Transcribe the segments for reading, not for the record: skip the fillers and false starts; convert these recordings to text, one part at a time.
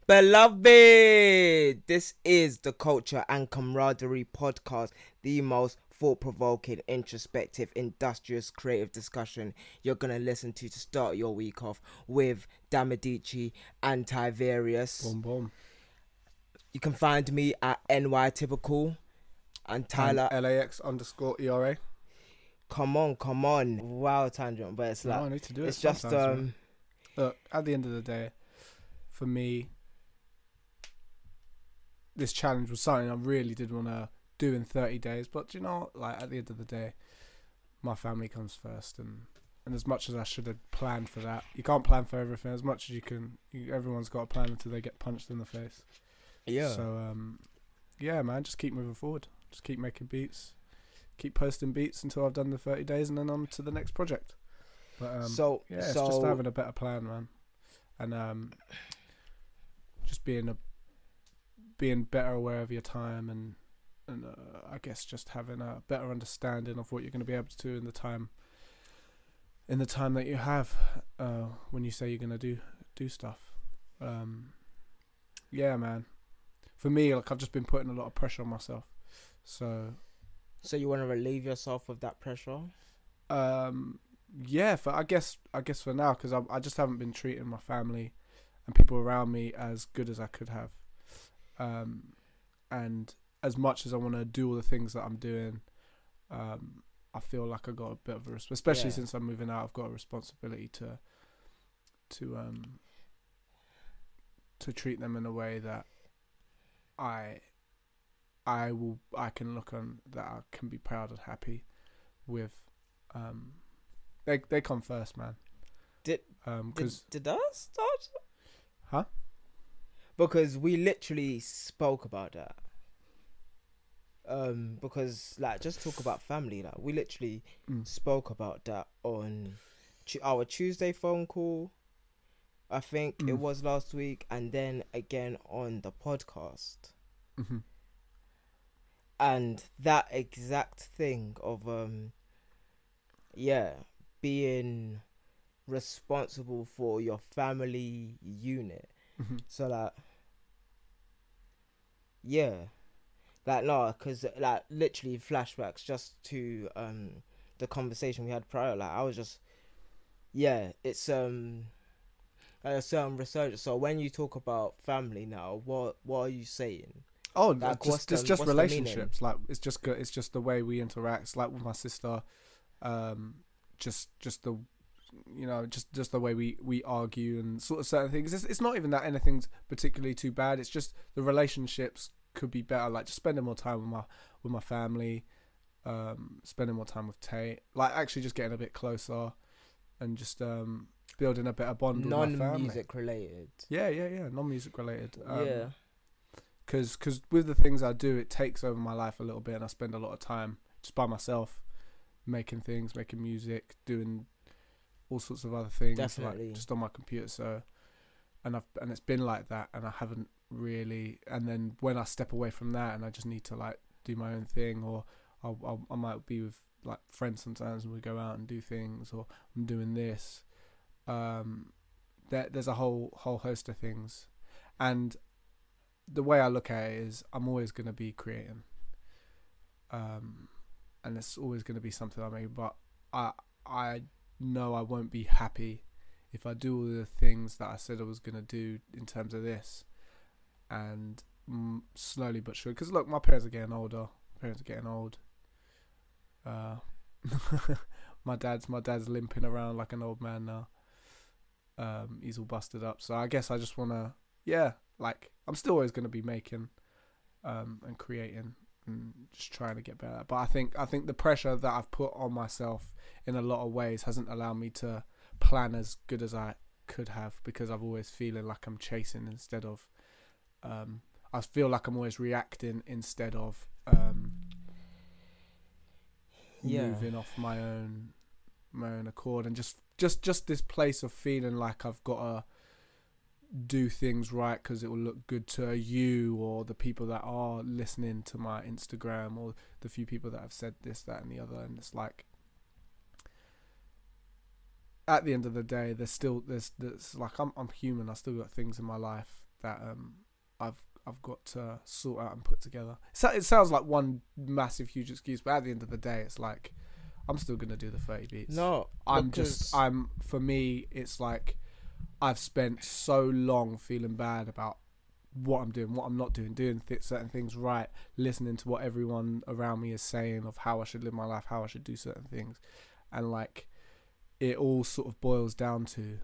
Beloved, this is the Culture and Camaraderie podcast, the most thought-provoking, introspective, industrious, creative discussion you're going to listen to start your week off with Damilare and Various. Boom, boom. You can find me at NY Typical and Tyler. And LAX_ERA. Come on. Wow, tangent, but it's like, I need to do it. It's just, Look, at the end of the day, for me, this challenge was something I really did want to do in 30 days. But you know, like at the end of the day, my family comes first, and as much as I should have planned for that, you can't plan for everything. As much as you can, everyone's got a plan until they get punched in the face. Yeah. So, yeah, man, just keep moving forward. Just keep making beats. Keep posting beats until I've done the 30 days, and then on to the next project. But it's just having a better plan, man, and just being better aware of your time, and I guess just having a better understanding of what you're going to be able to do in the time that you have when you say you're going to do stuff. Yeah, man. For me, like, I've just been putting a lot of pressure on myself. So you want to relieve yourself of that pressure? Yeah, I guess for now, because I just haven't been treating my family and people around me as good as I could have. And as much as I want to do all the things that I'm doing, I feel like I got a bit of a especially since I'm moving out. I've got a responsibility to treat them in a way that I can look on, that I can be proud and happy with. They come first, man. Did I start? Huh? Because we literally spoke about that. Because like, just talk about family. Like, we literally spoke about that on our Tuesday phone call. I think it was last week, and then again on the podcast. Mm-hmm. And that exact thing of being responsible for your family unit. Mm-hmm. So like, because like literally flashbacks just to the conversation we had prior. Like, I was just, it's a certain research. So when you talk about family now, what are you saying? Oh, like, it's just relationships. Like, it's just the way we interact. It's like with my sister, just the way we argue and sort of certain things. It's not even that anything's particularly too bad. It's just the relationships could be better. Like, just spending more time with my family, spending more time with Tate. Like, actually just getting a bit closer, and just building a better bond with my family. Non-music related. Yeah. Non-music related. Yeah. Because with the things I do, it takes over my life a little bit, and I spend a lot of time just by myself, making music, doing all sorts of other things. Definitely. Like, just on my computer. So, and it's been like that, and I haven't really. And then when I step away from that, and I just need to like do my own thing, or I might be with like friends sometimes, and we go out and do things, or I'm doing this. There's a whole host of things, and the way I look at it is, I'm always going to be creating, and it's always going to be something I make. But I know I won't be happy if I do all the things that I said I was going to do in terms of this, and slowly but surely. Because look, my parents are getting older. My dad's limping around like an old man now. He's all busted up. So I guess I just want to, like, I'm still always going to be making and creating and just trying to get better. But I think the pressure that I've put on myself in a lot of ways hasn't allowed me to plan as good as I could have, because I've always feeling like I'm chasing instead of I feel like I'm always reacting instead of moving off my own accord, and just this place of feeling like I've got to do things right because it will look good to you or the people that are listening to my Instagram, or the few people that have said this, that and the other. And it's like, at the end of the day, there's like, I'm human. I still got things in my life that I've got to sort out and put together. It sounds like one massive huge excuse, but at the end of the day, it's like I'm still gonna do the 30 beats. No, for me, it's like I've spent so long feeling bad about what I'm doing, what I'm not doing certain things right, listening to what everyone around me is saying of how I should live my life, how I should do certain things, and like it all sort of boils down to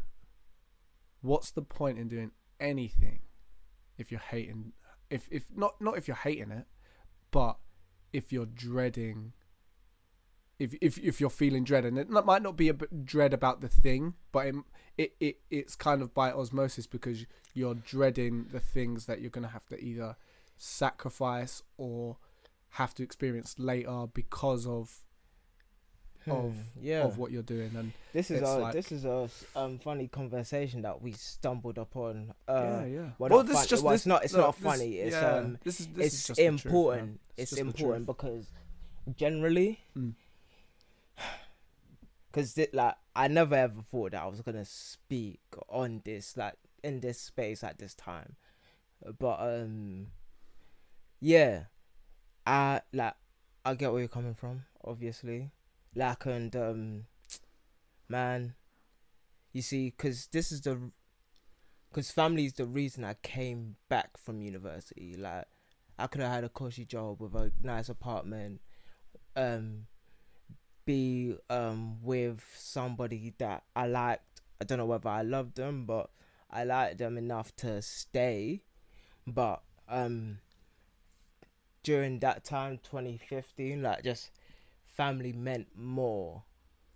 what's the point in doing anything if you're hating, if not if you're hating it, but if you're dreading, if you're feeling dread, and it might not be a dread about the thing, but it's kind of by osmosis, because you're dreading the things that you're going to have to either sacrifice or have to experience later because of what you're doing. And this is a funny conversation that we stumbled upon. It's not funny. It's important. It's important because generally. Because like I never ever thought that I was gonna speak on this, like in this space at this time, but yeah, I get where you're coming from, obviously, like, and man, you see, because family is the reason I came back from university. Like I could have had a cushy job with a nice apartment, be with somebody that I liked. I don't know whether I loved them, but I liked them enough to stay. But during that time, 2015, like, just family meant more,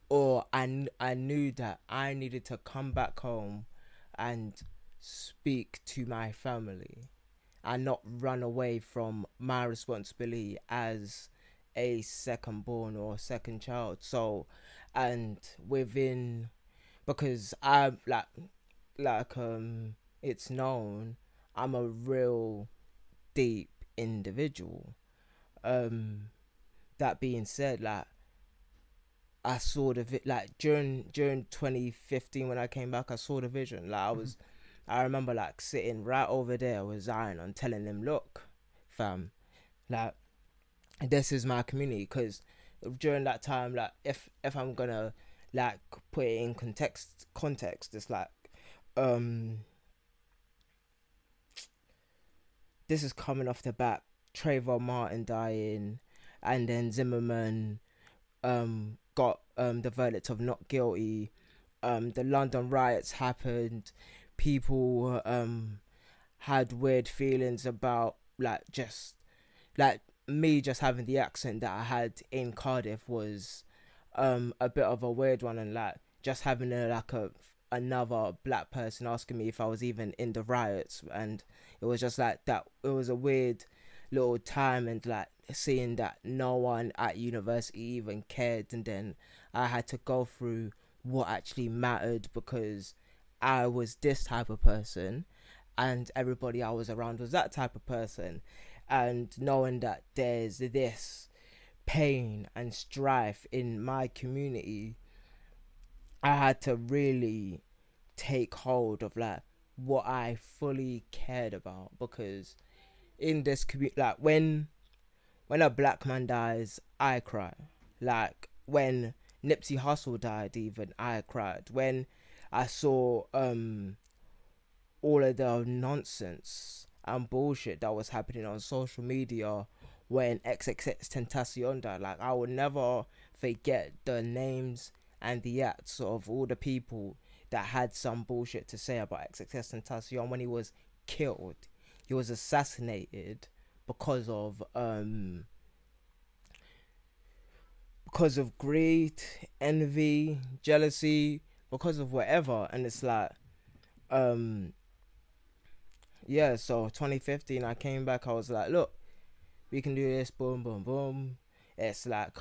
or I knew that I needed to come back home and speak to my family and not run away from my responsibility as a second born or second child. So, and because I'm it's known I'm a real deep individual. That being said, like, I saw like during 2015 when I came back, I saw the vision. Like I remember like sitting right over there with Zion and telling him, look, fam, like, this is my community. Because during that time, like, if I'm gonna like put it in context, it's like this is coming off the back, Trayvon Martin dying, and then Zimmerman got the verdict of not guilty. The London riots happened. People had weird feelings about, like, just like me just having the accent that I had in Cardiff was a bit of a weird one, and like just having another black person asking me if I was even in the riots, and it was just like that. It was a weird little time, and like seeing that no one at university even cared, and then I had to go through what actually mattered because I was this type of person and everybody I was around was that type of person, and knowing that there's this pain and strife in my community, I had to really take hold of like what I fully cared about. Because in this community, like when a black man dies, I cry. Like when Nipsey Hussle died, even I cried. When I saw all of the nonsense and bullshit that was happening on social media when XXXTentacion died, like I will never forget the names and the acts of all the people that had some bullshit to say about XXXTentacion when he was killed. He was assassinated because of greed, envy, jealousy, because of whatever. And it's like yeah, so 2015 I came back, I was like, look, we can do this, boom boom boom, it's like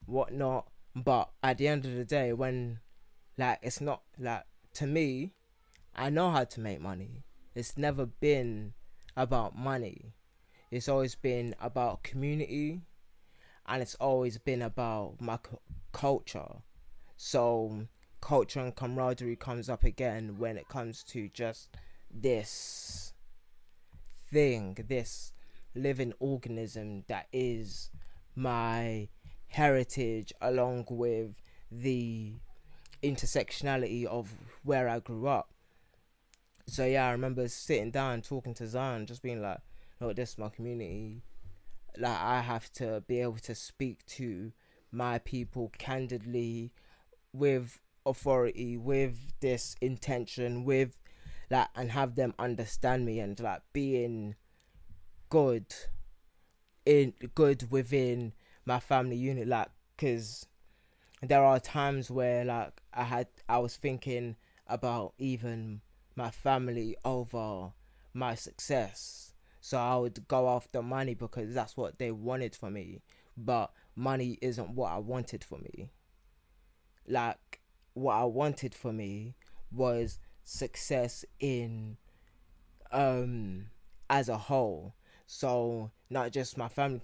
whatnot. But at the end of the day, when like it's not like, to me, I know how to make money. It's never been about money. It's always been about community, and it's always been about my culture. So culture and camaraderie comes up again when it comes to just this thing, this living organism that is my heritage, along with the intersectionality of where I grew up. So yeah, I remember sitting down talking to Zion, just being like, "Look, this is my community. Like, I have to be able to speak to my people candidly, with authority, with this intention, with like, and have them understand me, and like being good within my family unit, like, because there are times where like I was thinking about even my family over my success. So I would go after money because that's what they wanted for me, but money isn't what I wanted for me. Like, what I wanted for me was success in as a whole. So not just my family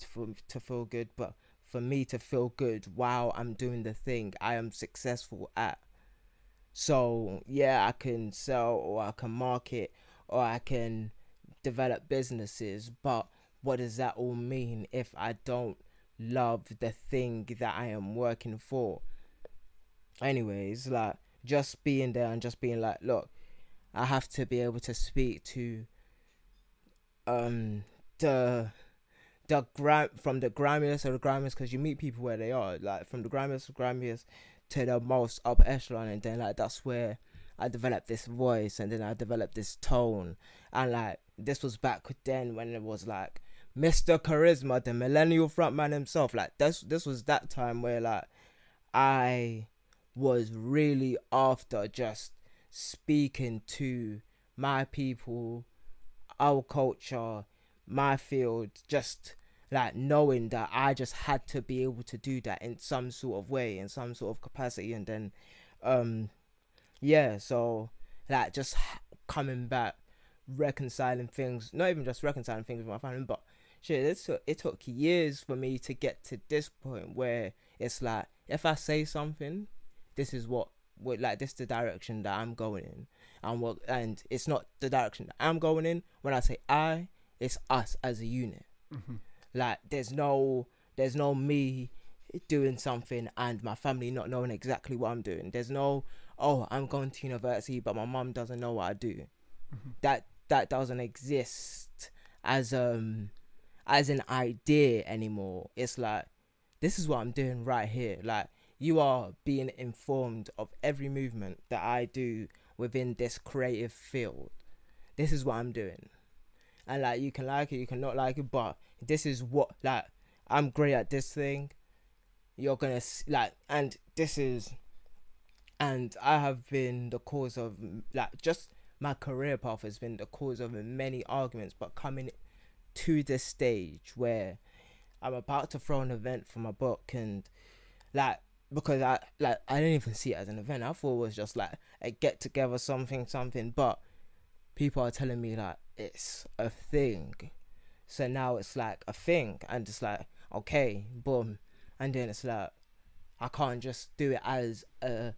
to feel good, but for me to feel good while I'm doing the thing I am successful at. So yeah, I can sell, or I can market, or I can develop businesses, but what does that all mean if I don't love the thing that I am working for? Anyways, like, just being there and just being like, look, I have to be able to speak to the from the grimiest of the grimiest, because you meet people where they are, like from the grimiest to the most upper echelon, and then like that's where I developed this voice, and then I developed this tone, and like this was back then when it was like Mr. Charisma, the millennial frontman himself. Like this was that time where like I was really after just speaking to my people, our culture, my field, just like knowing that I just had to be able to do that in some sort of way, in some sort of capacity. And then yeah, so like just coming back, reconciling things, not even just reconciling things with my family, but shit, it took years for me to get to this point where it's like, if I say something, this is what like, this is the direction that I'm going in, and it's not the direction that I'm going in. When I say I, it's us as a unit. Mm-hmm. Like, there's no me doing something and my family not knowing exactly what I'm doing. There's no, oh, I'm going to university but my mum doesn't know what I do. Mm-hmm. That doesn't exist as an idea anymore. It's like, this is what I'm doing right here. Like, you are being informed of every movement that I do within this creative field. This is what I'm doing. And like, you can like it, you can not like it, but this is what, like, I'm great at this thing. You're gonna like, and I have been the cause of, like, just my career path has been the cause of many arguments, but coming to this stage where I'm about to throw an event for my book, and like, because I didn't even see it as an event. I thought it was just like a get together, something, but people are telling me like it's a thing. So now it's like a thing, and it's like, okay, boom. And then it's like, I can't just do it as a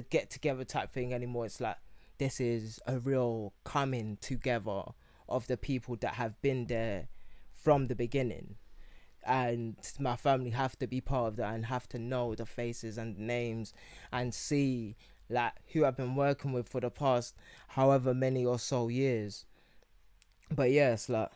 get together type thing anymore. It's like, this is a real coming together of the people that have been there from the beginning. And my family have to be part of that and have to know the faces and the names and see like who I've been working with for the past however many or so years. But yeah, it's like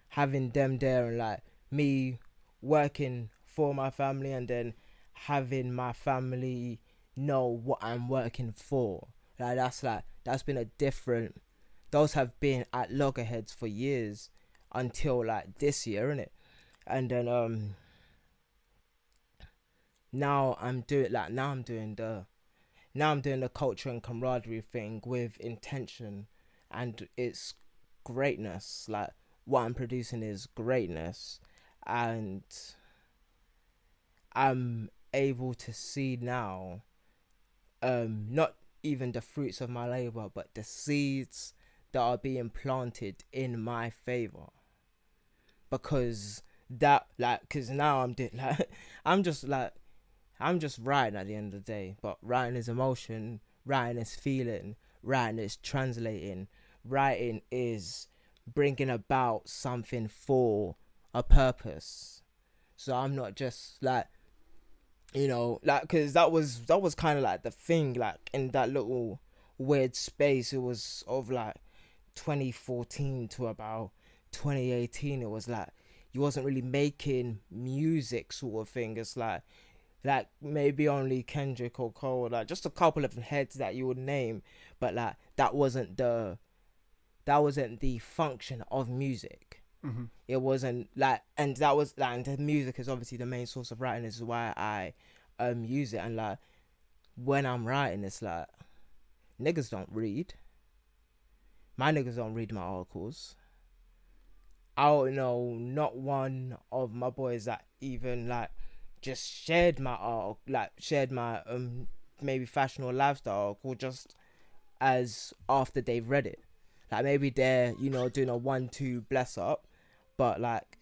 having them there and like me working for my family, and then having my family know what I'm working for. Like, that's been a different, those have been at loggerheads for years until like this year, innit? And then now I'm doing the culture and camaraderie thing with intention, and it's greatness. Like, what I'm producing is greatness, and I'm able to see now not even the fruits of my labor, but the seeds that are being planted in my favor. Because now I'm doing like I'm just writing at the end of the day. But writing is emotion, writing is feeling, writing is translating. Writing is bringing about something for a purpose. So I'm not just like, you know, like, because that was kind of like the thing, like in that little weird space. It was of like 2014 to about 2018. It was like you wasn't really making music sort of thing. It's like maybe only Kendrick or Cole, like just a couple of heads that you would name, but like that wasn't the function of music. Mm-hmm. It wasn't like, and that was like, and the music is obviously the main source of writing. This is why I use it. And like when I'm writing, it's like niggas don't read. My niggas don't read my articles. I don't know not one of my boys that even like just shared my art, like shared my maybe fashion or lifestyle, or just as after they've read it. Like maybe they're, you know, doing a 1-2 bless up, but like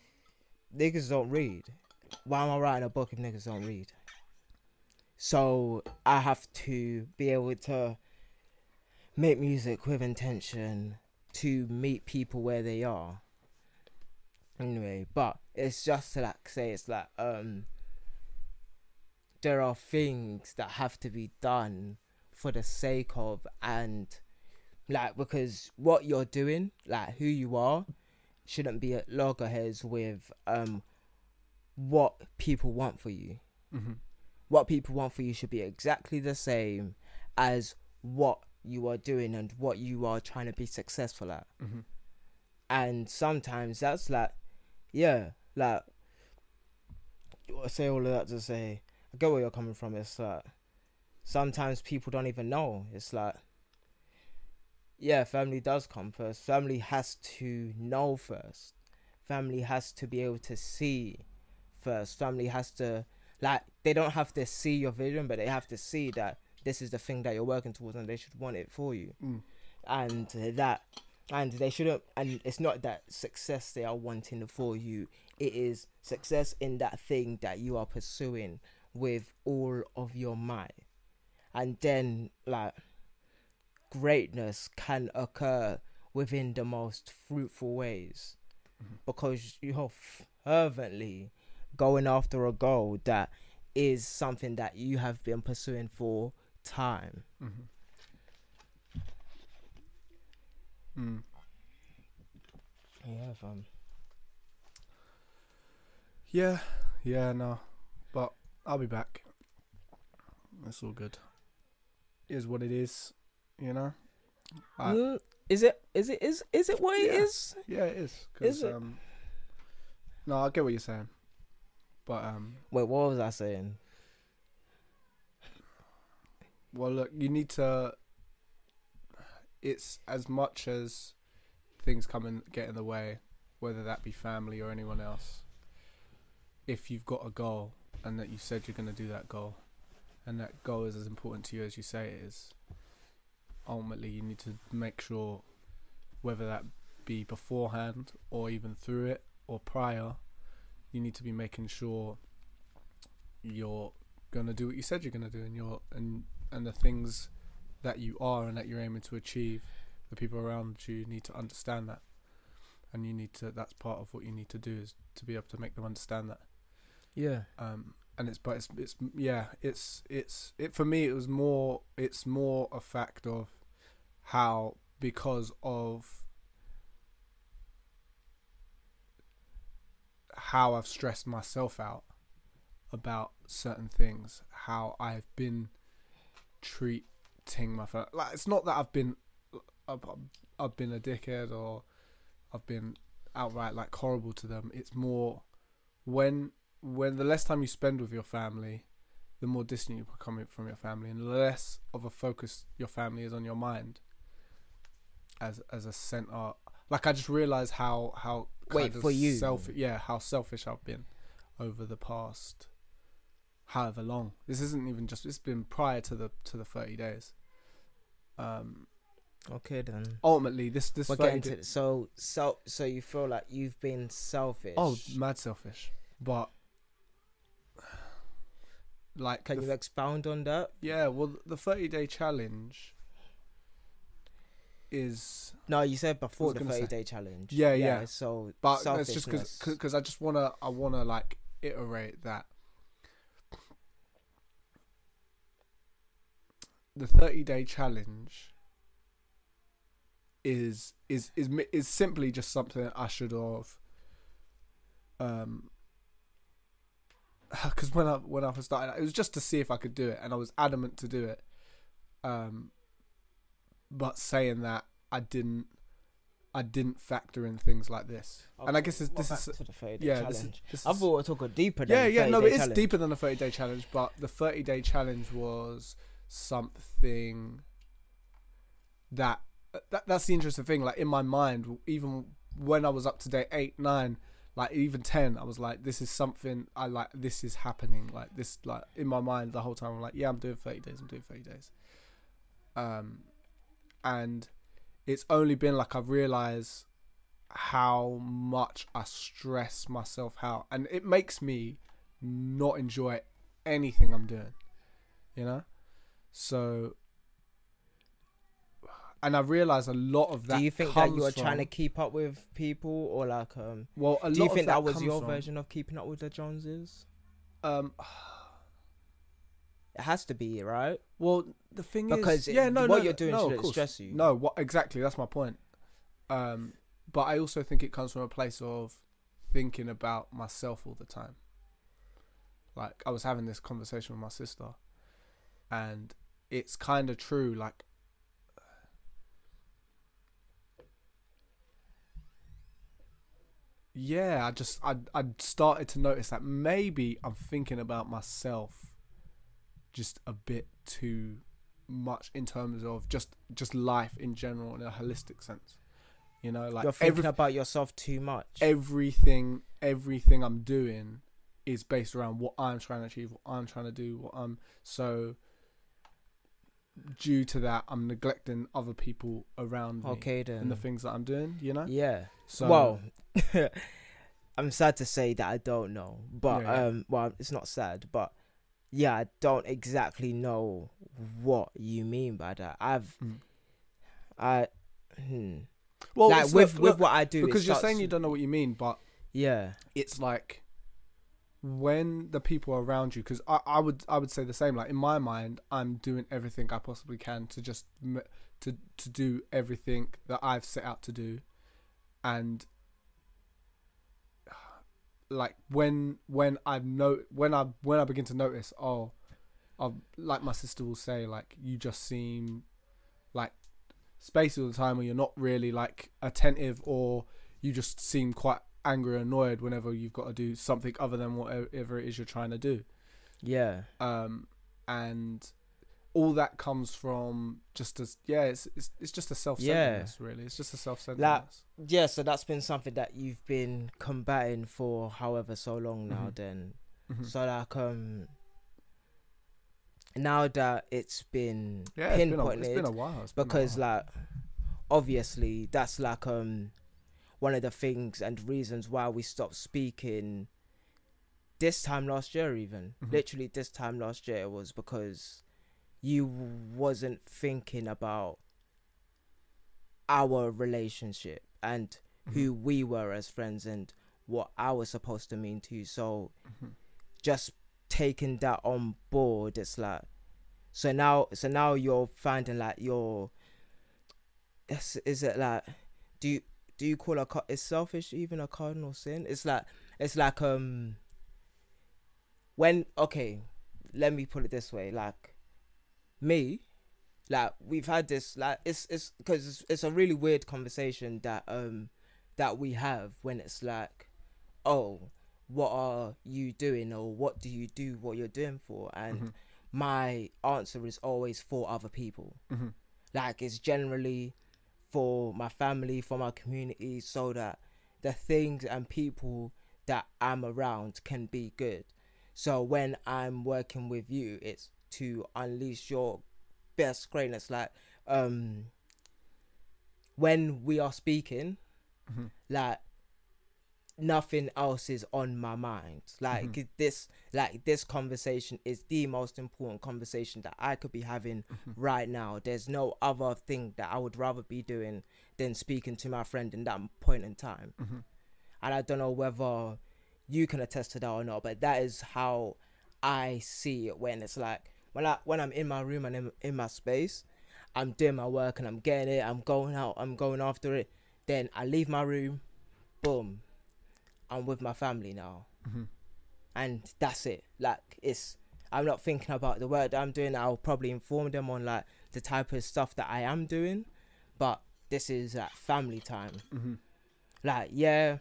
niggas don't read. Why am I writing a book if niggas don't read? So I have to be able to make music with intention to meet people where they are. Anyway, but it's just to like say, it's like there are things that have to be done for the sake of, and like, because what you're doing, like who you are, shouldn't be at loggerheads with what people want for you. Mm-hmm. What people want for you should be exactly the same as what you are doing and what you are trying to be successful at. Mm-hmm. And sometimes that's like, yeah, like, I say all of that to say, I get where you're coming from. It's like, sometimes people don't even know. It's like, yeah, family does come first. Family has to know first. Family has to be able to see first. Family has to, like, they don't have to see your vision, but they have to see that this is the thing that you're working towards, and they should want it for you. And they shouldn't, and it's not that success they are wanting for you. It is success in that thing that you are pursuing with all of your might. And then, like, greatness can occur within the most fruitful ways, because you're fervently going after a goal that is something that you have been pursuing for time. Yeah, fam. Yeah, no, but I'll be back. It's all good. It is what it is, you know. Is it what it is? Yeah, it is. Is it? No, I get what you're saying, but wait, what was I saying? Well, look, you need to. It's as much as things come and get in the way, whether that be family or anyone else. If you've got a goal and that you said you're going to do that goal, and that goal is as important to you as you say it is, ultimately you need to make sure, whether that be beforehand or even through it or prior, you need to be making sure you're going to do what you said you're going to do, and the things that you are and that you're aiming to achieve, the people around you need to understand that, and you need to, that's part of what you need to do, is to be able to make them understand that. Yeah. And it's for me, it's more a fact of how, because of how I've stressed myself out about certain things, how I've been treating my family. Like, it's not that I've been a dickhead or I've been outright like horrible to them. It's more when the less time you spend with your family, the more distant you become from your family, and the less of a focus your family is on your mind as a center. Like, I just realised how how selfish I've been over the past however long. This isn't even just, it's been prior to the 30 days. Okay then. Ultimately, this we're getting to so you feel like you've been selfish. Oh, mad selfish. But like, can you expound on that? Yeah, well, the 30-day challenge is... No, you said before the 30-day challenge. Yeah. So, but it's just because I just wanna like iterate that the 30-day challenge is simply just something that I should have. Because when I was starting, it was just to see if I could do it, and I was adamant to do it. But saying that, I didn't factor in things like this. Okay. And I guess this is to the 30-day challenge. I thought it took a deeper than the 30-day challenge. It is deeper than the 30-day challenge, but the 30-day challenge was something that's the interesting thing. Like in my mind, even when I was up to date 8, 9, like even 10, I was like, this is something I like. This is happening. Like this, like in my mind the whole time. I'm like, yeah, I'm doing 30 days. I'm doing 30 days. And it's only been like I've realized how much I stress myself out, and it makes me not enjoy anything I'm doing. You know, so. And I realised a lot of that. Do you think that you were trying to keep up with people, or like well, do you think that was your version of keeping up with the Joneses? It has to be, right? Well, the thing because is, what you're doing shouldn't stress you. No, what exactly? That's my point. But I also think it comes from a place of thinking about myself all the time. Like I was having this conversation with my sister, and it's kind of true. Like. Yeah, I started to notice that maybe I'm thinking about myself just a bit too much in terms of just life in general in a holistic sense. You know, like you're thinking about yourself too much. Everything I'm doing is based around what I'm trying to achieve, what I'm trying to do, so due to that, I'm neglecting other people around me and the things that I'm doing, you know? Yeah. So, well, I'm sad to say that I don't know, but well, it's not sad, but yeah, I don't exactly know what you mean by that. Well, like with what I do, because you're saying you don't know what you mean, but yeah, it's like when the people around you, because I would say the same. Like in my mind, I'm doing everything I possibly can to just to do everything that I've set out to do, and like when I begin to notice, like my sister will say, like you just seem like spacey all the time, or you're not really like attentive, or you just seem quite angry or annoyed whenever you've got to do something other than whatever it is you're trying to do. Yeah. And all that comes from just it's just a self-centeredness, really. It's just a self-centeredness. Yeah, so that's been something that you've been combating for however so long now then. Mm-hmm. So like now that it's been pinpointed, it's been a while. Because like obviously that's like one of the things and reasons why we stopped speaking this time last year, even literally this time last year, was because you wasn't thinking about our relationship and who we were as friends and what I was supposed to mean to you. So just taking that on board, it's like, so now you're finding like is it like, do you call is selfish even a cardinal sin? It's like when, okay, let me put it this way, like me, like we've had this, like it's because it's a really weird conversation that we have when it's like, oh, what are you doing, or what do you do what you're doing for? And my answer is always for other people. Like it's generally for my family, for my community, so that the things and people that I'm around can be good. So when I'm working with you, it's to unleash your best greatness. Like when we are speaking, like nothing else is on my mind. Like this conversation is the most important conversation that I could be having right now. There's no other thing that I would rather be doing than speaking to my friend in that point in time. And I don't know whether you can attest to that or not, but that is how I see it. When it's like when I'm in my room and in my space, I'm doing my work and I'm getting it, I'm going out, I'm going after it, then I leave my room, boom, I'm with my family now. And that's it. Like, I'm not thinking about the work that I'm doing. I'll probably inform them on like the type of stuff that I am doing, but this is like family time. Like, no,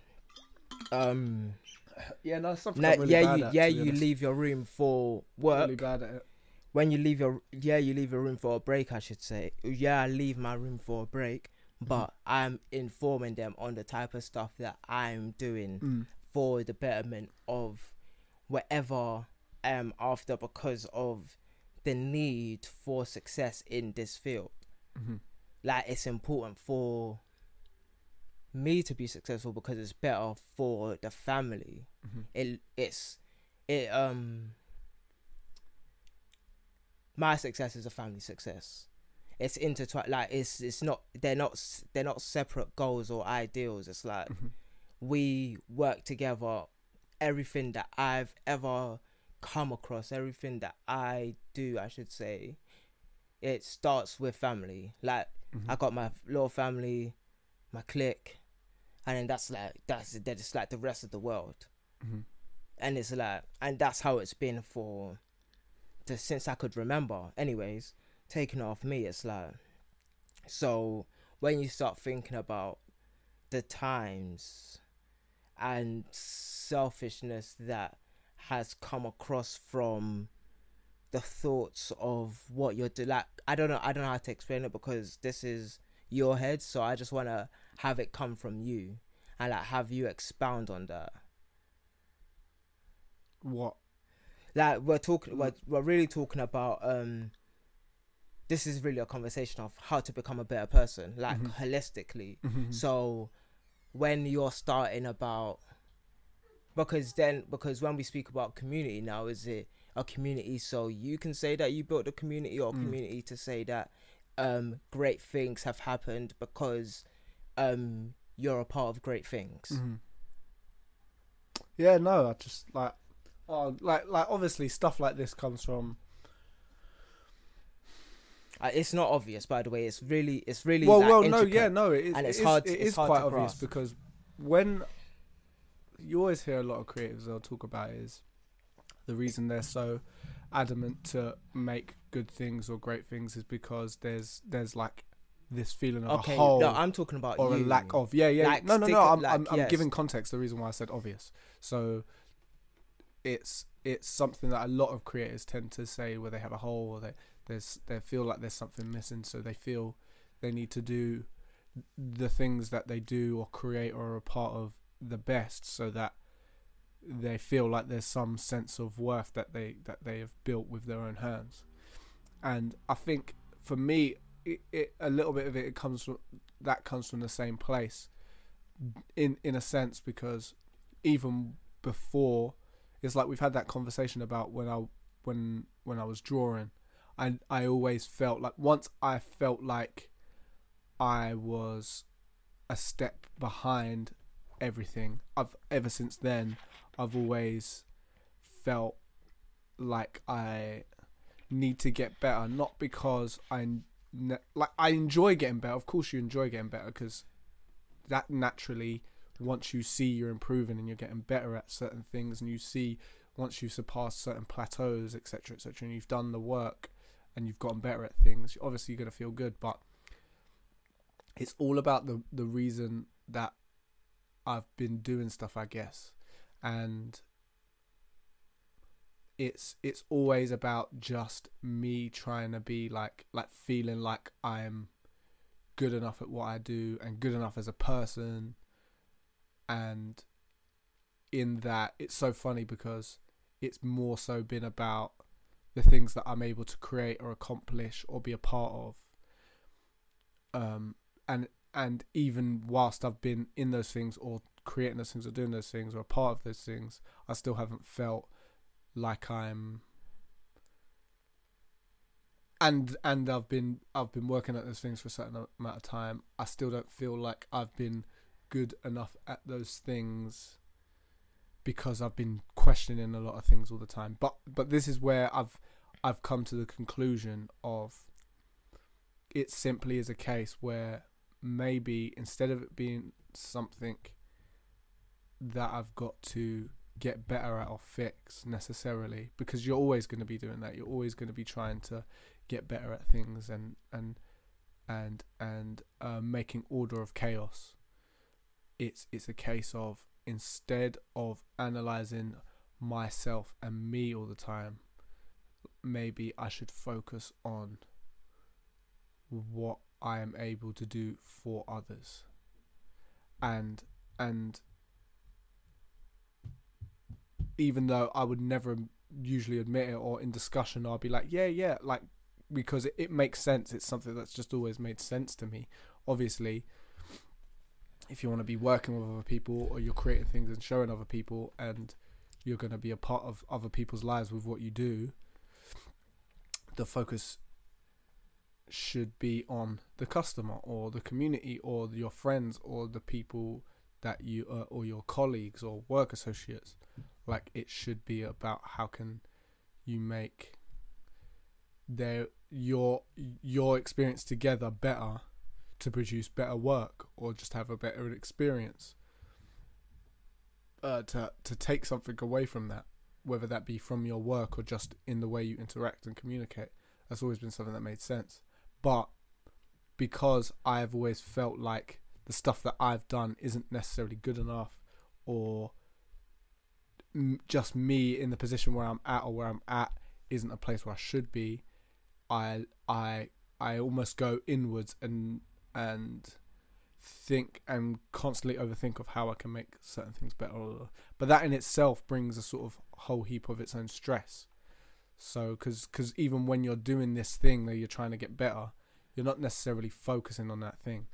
something I'm really bad at, you leave your room for work. Really bad at it. When you leave your room for a break, I should say. I leave my room for a break, but I'm informing them on the type of stuff that I'm doing for the betterment of whatever after, because of the need for success in this field. Like, it's important for me to be successful because it's better for the family. My success is a family success. It's intertwined. Like, it's not. They're not separate goals or ideals. It's like we work together. Everything that I've ever come across, everything that I do, I should say, it starts with family. Like, I got my little family, my clique, and then they're just like the rest of the world. And it's like, and that's how it's been since I could remember. Anyways, taking off me, it's like, so when you start thinking about the times and selfishness that has come across from the thoughts of what you're doing, like, I don't know how to explain it, because this is your head, so I just want to have it come from you and like have you expound on that. What? Like, we're really talking about this is really a conversation of how to become a better person, like holistically. So when you're starting about, because when we speak about community now, is it a community so you can say that you built a community, or a community to say that great things have happened because you're a part of great things? Yeah, no, I just like obviously stuff like this comes from. It's not obvious, by the way. It's really. Well, like, no, intricate. yeah, no, it is hard. It is hard quite to obvious grasp. because when you always hear a lot of creatives, they'll talk about is the reason they're so adamant to make good things or great things is because there's like this feeling of a hole. No, I'm talking about or you. a lack of. Yeah. Like, No. I'm yes. giving context. The reason why I said obvious. So it's something that a lot of creators tend to say where they have a hole, or they feel like there's something missing, so they feel they need to do the things that they do or create or are a part of the best, so that they feel like there's some sense of worth that they have built with their own hands. And I think for me, it a little bit of it comes from the same place, in a sense, because even before, it's like we've had that conversation about when I was drawing. I always felt like, once I felt like I was a step behind everything, ever since then I've always felt like I need to get better, not because I enjoy getting better. Of course you enjoy getting better, because that naturally, once you see you're improving and you're getting better at certain things, and you see once you surpass certain plateaus, etc., and you've done the work and you've gotten better at things, obviously you're going to feel good. But it's all about the reason that I've been doing stuff, I guess. And it's always about just me trying to be like feeling like I'm good enough at what I do and good enough as a person. And in that, it's so funny because it's more so been about the things that I'm able to create or accomplish or be a part of. And even whilst I've been in those things or creating those things or doing those things or a part of those things, I still haven't felt like I'm. And I've been working at those things for a certain amount of time. I still don't feel like I've been good enough at those things because I've been questioning a lot of things all the time. But this is where I've come to the conclusion of it simply is a case where maybe instead of it being something that I've got to get better at or fix necessarily, because you're always going to be doing that. You're always going to be trying to get better at things and making order of chaos. It's a case of, instead of analyzing myself and me all the time, maybe I should focus on what I am able to do for others. And even though I would never usually admit it, or in discussion I'll be like, yeah, like, because it makes sense. It's something that's just always made sense to me. Obviously, if you want to be working with other people, or you're creating things and showing other people, and you're going to be a part of other people's lives with what you do, the focus should be on the customer or the community or your friends or the people that you or your colleagues or work associates. Like, it should be about how can you make your experience together better to produce better work, or just have a better experience, to take something away from that, whether that be from your work or just in the way you interact and communicate. That's always been something that made sense. But because I've always felt like the stuff that I've done isn't necessarily good enough, or just me in the position where I'm at or where I'm at isn't a place where I should be, I almost go inwards and think and constantly overthink of how I can make certain things better. But that in itself brings a sort of whole heap of its own stress. So, because even when you're doing this thing that you're trying to get better, you're not necessarily focusing on that thing.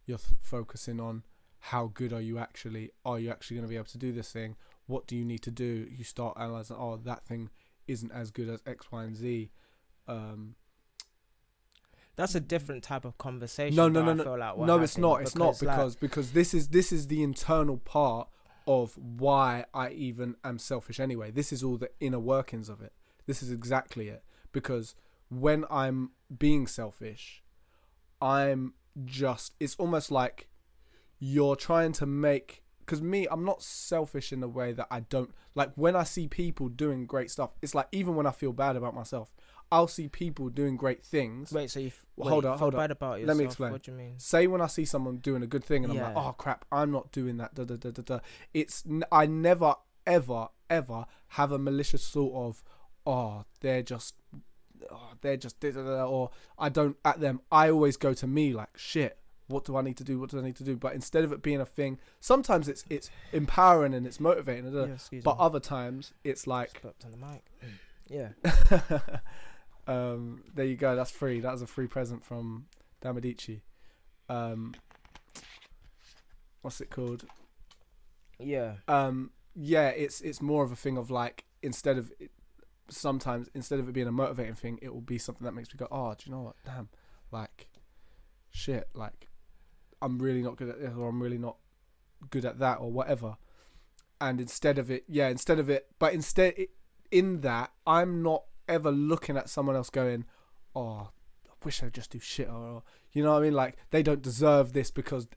You're focusing on how good are you actually? Are you actually going to be able to do this thing? What do you need to do? You start analysing, oh, that thing isn't as good as X, Y, and Z. That's a different type of conversation. No, it's not because this is the internal part of why I even am selfish anyway. This is all the inner workings of it. This is exactly it. Because when I'm being selfish, it's almost like you're trying to make, because me, I'm not selfish in the way that I don't, like, when I see people doing great stuff, it's like, even when I feel bad about myself, I'll see people doing great things. Wait, so hold on. Bad about yourself? Let me explain. What do you mean? Say when I see someone doing a good thing and I'm like, oh crap, I'm not doing that. I never ever have a malicious thought of, or I don't at them. I always go to me like, shit, what do I need to do? But instead of it being a thing, sometimes it's empowering and it's motivating. But other times it's like, stepped on the mic. Yeah. There you go. That's free. That was a free present from Damilare. What's it called? Yeah. Yeah. It's more of a thing of like, sometimes instead of it being a motivating thing, it will be something that makes me go, oh, do you know what? Damn, like, shit, like, I'm really not good at this, or I'm really not good at that, or whatever. And instead in that, I'm not ever looking at someone else going, oh, I wish I'd just do shit, or you know what I mean? Like, they don't deserve this because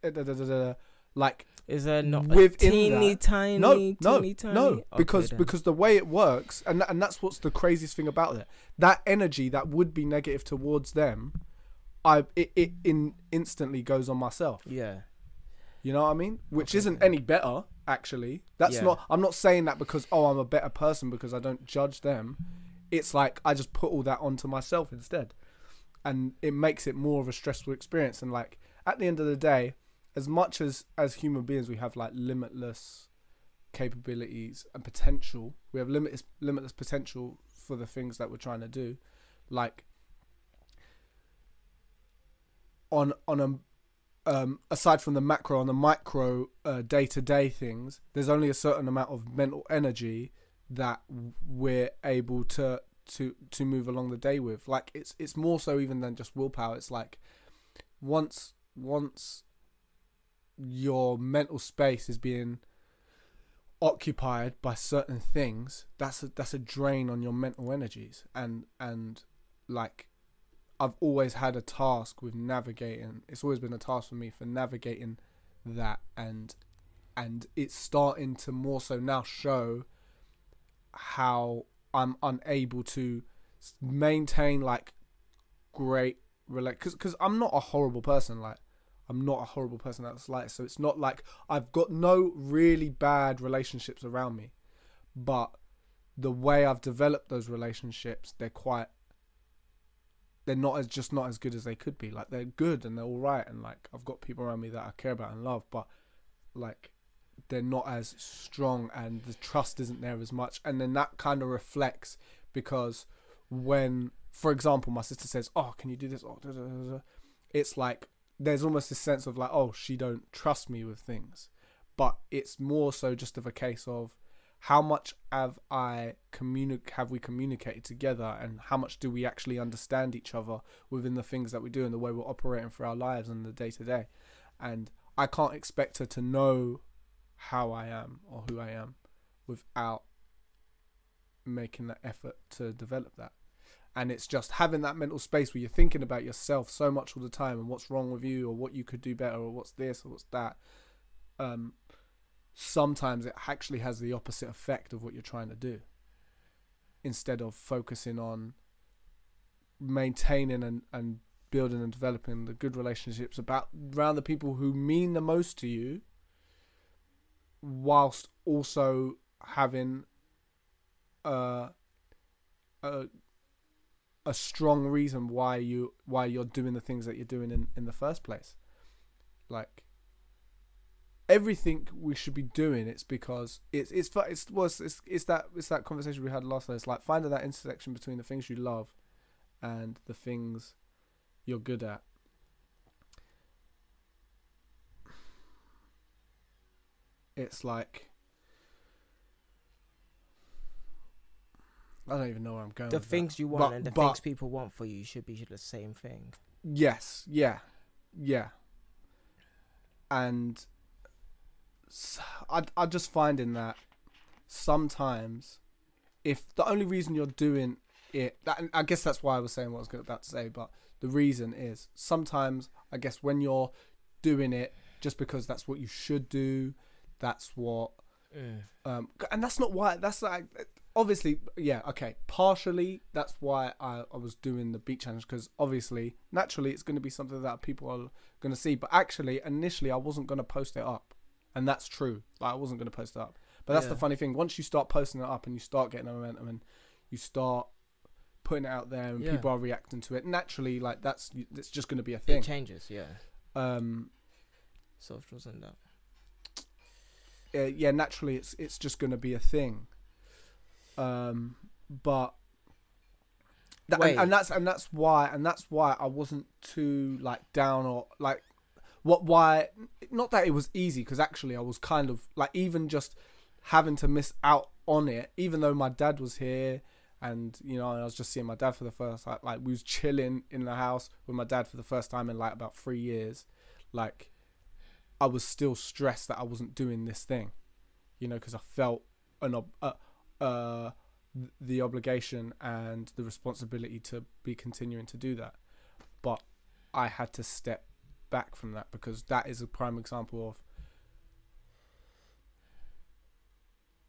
like, is there not a teeny tiny? No, Okay, because the way it works, and that's what's the craziest thing about it. That energy that would be negative towards them, it instantly goes on myself. Yeah. You know what I mean? Which isn't any better, actually. I'm not saying that because, oh, I'm a better person because I don't judge them. It's like, I just put all that onto myself instead. And it makes it more of a stressful experience. And like, at the end of the day, as much as human beings, we have like limitless capabilities and potential. We have limitless potential for the things that we're trying to do. Like, on aside from the macro and the micro day-to-day things, there's only a certain amount of mental energy that we're able to move along the day with. Like it's more so even than just willpower. It's like once your mental space is being occupied by certain things, that's a drain on your mental energies. And like I've always had a task with navigating. It's always been a task for me for navigating that, and it's starting to more so now show how I'm unable to maintain like great because I'm not a horrible person. Like I'm not a horrible person that's like, so it's not like I've got no really bad relationships around me, but the way I've developed those relationships, they're not as good as they could be. Like they're good and they're all right, and like I've got people around me that I care about and love, but like they're not as strong and the trust isn't there as much. And then that kind of reflects because when, for example, my sister says, "Oh, can you do this?" It's like there's almost this sense of like, "Oh, she don't trust me with things," but it's more so just of a case of how much have we communicated together, and how much do we actually understand each other within the things that we do and the way we're operating for our lives and the day to day. And I can't expect her to know how I am or who I am without making that effort to develop that. And it's just having that mental space where you're thinking about yourself so much all the time and what's wrong with you or what you could do better or what's this or what's that. Sometimes it actually has the opposite effect of what you're trying to do, instead of focusing on maintaining and building and developing the good relationships around the people who mean the most to you, whilst also having a strong reason why you're doing the things that you're doing in the first place. Like everything we should be doing, it's because it's that conversation we had last night. It's like finding that intersection between the things you love and the things you're good at. It's like I don't even know where I'm going. The with things that. you want and the things people want for you should be the same thing. Yes, yeah. And I just finding that sometimes, if the only reason you're doing it, I guess that's why I was saying what I was about to say, but the reason is sometimes I guess when you're doing it just because that's what you should do, that's what, and that's not why. That's like obviously, yeah, okay. Partially, that's why I was doing the beat challenge, because obviously, naturally, it's going to be something that people are going to see. But actually, initially, I wasn't going to post it up. And that's true. Like, I wasn't going to post it up. But that's the funny thing. Once you start posting it up and you start getting a momentum and you start putting it out there and people are reacting to it, naturally, like, it's just going to be a thing. It changes, Socials and that. Yeah, naturally, it's just going to be a thing. But... And that's why I wasn't too, like, down or, like... Why not that it was easy, because actually I was kind of like, even just having to miss out on it, even though my dad was here and I was just seeing my dad for the first time, like we was chilling in the house with my dad for the first time in like about 3 years. Like I was still stressed that I wasn't doing this thing, because I felt the obligation and the responsibility to be continuing to do that. But I had to step back from that, because that is a prime example of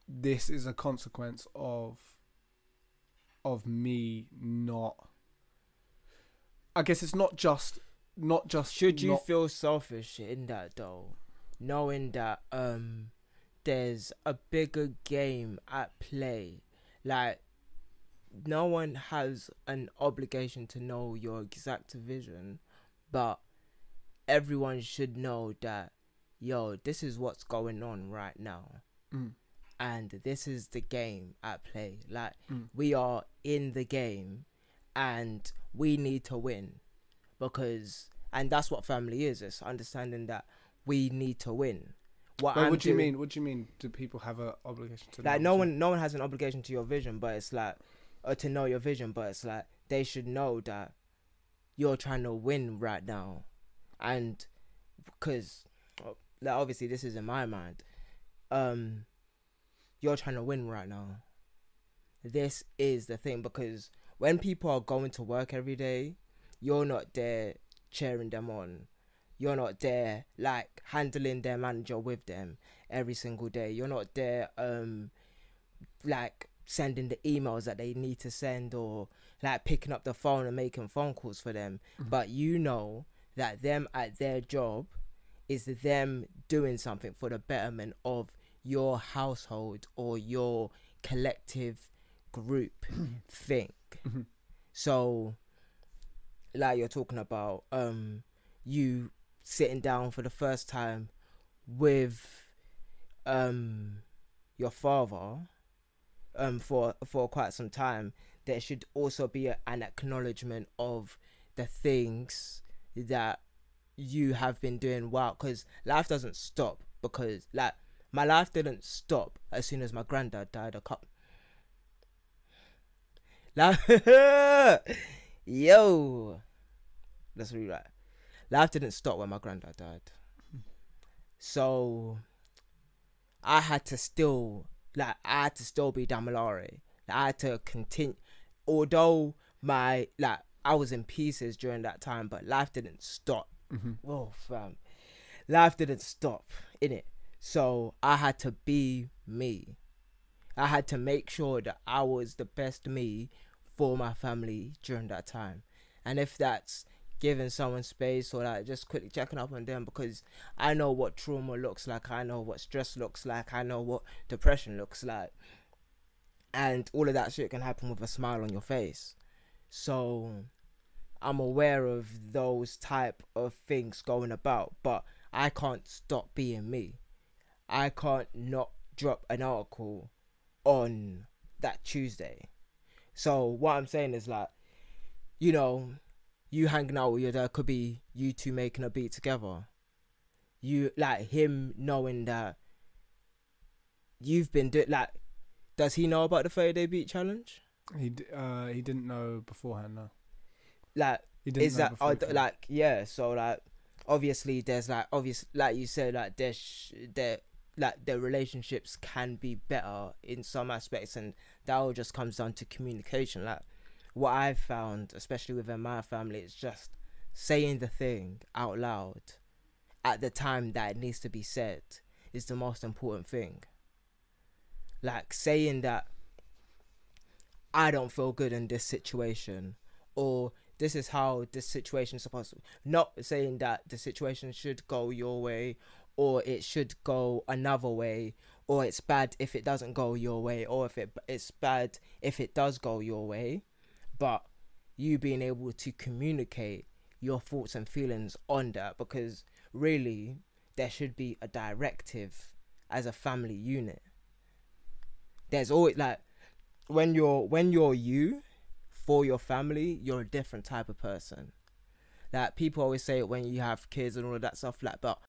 this is a consequence of me not, I guess it's not just should you feel selfish in that though, knowing that there's a bigger game at play? Like no one has an obligation to know your exact vision, but everyone should know that, this is what's going on right now. And this is the game at play. Like, we are in the game and we need to win, because And that's what family is. It's understanding that we need to win. What do you mean? What do you mean? Do people have an obligation to? Like no one has an obligation to your vision, but it's like, or to know your vision, but it's like they should know that you're trying to win right now, and because like obviously this is in my mind, you're trying to win right now. This is the thing, because when people are going to work every day, you're not there cheering them on. You're not there like handling their manager with them every single day. You're not there like sending the emails that they need to send, or like picking up the phone and making phone calls for them. But you know that them at their job is them doing something for the betterment of your household or your collective group thing. So like you're talking about you sitting down for the first time with your father for quite some time, there should also be an acknowledgement of the things that you have been doing well, because life doesn't stop. Because like my life didn't stop as soon as my granddad died. Yo, that's really right. Life didn't stop when my granddad died. So I had to still be Damilare. I had to continue, although I was in pieces during that time, but life didn't stop. Whoa, fam. Life didn't stop, innit? So I had to be me. I had to make sure that I was the best me for my family during that time. And if that's giving someone space, or like just quickly checking up on them, because I know what trauma looks like, I know what stress looks like, I know what depression looks like, and all of that shit can happen with a smile on your face. So I'm aware of those type of things going about, but I can't stop being me. I can't not drop an article on that Tuesday. So what I'm saying is, like, you know, you hanging out with your dad could be you two making a beat together. You, like, him knowing that you've been doing, like, does he know about the 30-day beat challenge? He didn't know beforehand, no. Like, is that, like, yeah, so, like, obviously there's, like, like you said, like, the relationships can be better in some aspects, and that all just comes down to communication. Like, what I've found, especially within my family, is just saying the thing out loud at the time that it needs to be said is the most important thing. Like, saying that I don't feel good in this situation, or this is how this situation is supposed to, not saying that the situation should go your way, or it should go another way, or it's bad if it doesn't go your way, or if it's bad if it does go your way. But you being able to communicate your thoughts and feelings on that, because really there should be a directive as a family unit. There's always, like, when you're you for your family, you're a different type of person. Like, people always say it when you have kids and all of that stuff, like, but